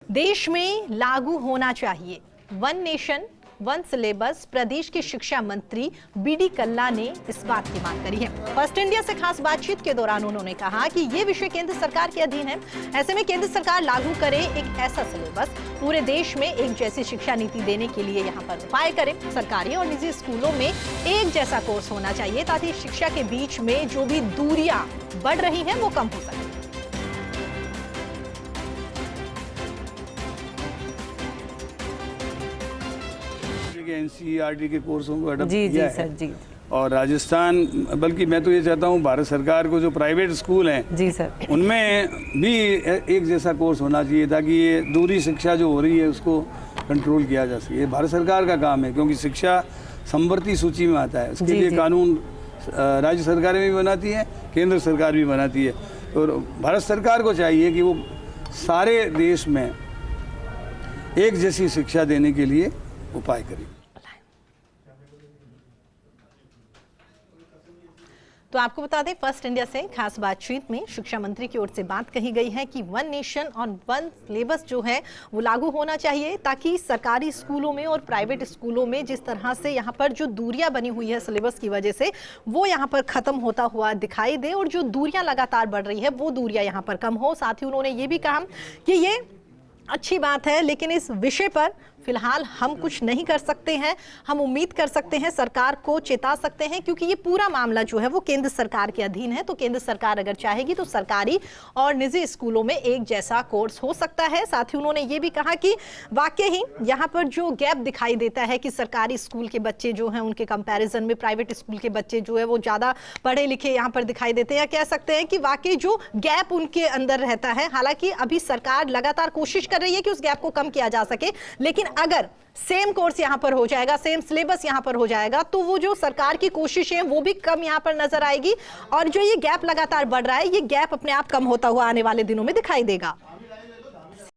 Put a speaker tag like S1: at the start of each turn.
S1: देश में लागू होना चाहिए वन नेशन वन सिलेबस। प्रदेश के शिक्षा मंत्री बीडी कल्ला ने इस बात की मांग करी है। फर्स्ट इंडिया से खास बातचीत के दौरान उन्होंने कहा कि ये विषय केंद्र सरकार के अधीन है। ऐसे में केंद्र सरकार लागू करे एक ऐसा सिलेबस, पूरे देश में एक जैसी शिक्षा नीति देने के लिए यहाँ पर उपाय करे। सरकारी और निजी स्कूलों में एक जैसा कोर्स होना चाहिए ताकि शिक्षा के बीच में जो भी दूरियां बढ़ रही हैं वो कम हो सके।
S2: एनसीईआरटी के कोर्सों को अडॉप्ट
S3: जी
S2: किया
S3: जी सर जी।
S2: और राजस्थान, बल्कि मैं तो ये चाहता हूँ भारत सरकार को जो प्राइवेट स्कूल हैं
S3: जी सर
S2: उनमें भी एक जैसा कोर्स होना चाहिए ताकि ये दूरी शिक्षा जो हो रही है उसको कंट्रोल किया जा सके। ये भारत सरकार का काम है क्योंकि शिक्षा समवर्ती सूची में आता है। उसके लिए कानून राज्य सरकारें भी बनाती हैं, केंद्र सरकार भी बनाती है। तो भारत सरकार को चाहिए कि वो सारे देश में एक जैसी शिक्षा देने के लिए उपाय करें।
S1: तो आपको बता दें, फर्स्ट इंडिया से खास बातचीत में शिक्षा मंत्री की ओर से बात कही गई है कि वन नेशन और वन सिलेबस जो है वो लागू होना चाहिए ताकि सरकारी स्कूलों में और प्राइवेट स्कूलों में जिस तरह से यहाँ पर जो दूरियां बनी हुई है सिलेबस की वजह से वो यहाँ पर खत्म होता हुआ दिखाई दे और जो दूरियां लगातार बढ़ रही है वो दूरियां यहाँ पर कम हो। साथ ही उन्होंने ये भी कहा कि ये अच्छी बात है लेकिन इस विषय पर फिलहाल हम कुछ नहीं कर सकते हैं। हम उम्मीद कर सकते हैं, सरकार को चेता सकते हैं क्योंकि ये पूरा मामला जो है वो केंद्र सरकार के अधीन है। तो केंद्र सरकार अगर चाहेगी तो सरकारी और निजी स्कूलों में एक जैसा कोर्स हो सकता है। साथ ही उन्होंने ये भी कहा कि वाकई ही यहाँ पर जो गैप दिखाई देता है कि सरकारी स्कूल के बच्चे जो हैं उनके कंपैरिजन में प्राइवेट स्कूल के बच्चे जो है वो ज़्यादा पढ़े लिखे यहाँ पर दिखाई देते हैं, या कह सकते हैं कि वाकई जो गैप उनके अंदर रहता है। हालांकि अभी सरकार लगातार कोशिश कर रही है कि उस गैप को कम किया जा सके, लेकिन अगर सेम कोर्स यहां पर हो जाएगा, सेम सिलेबस यहां पर हो जाएगा तो वो जो सरकार की कोशिशें वो भी कम यहां पर नजर आएगी और जो ये गैप लगातार बढ़ रहा है ये गैप अपने आप कम होता हुआ आने वाले दिनों में दिखाई देगा।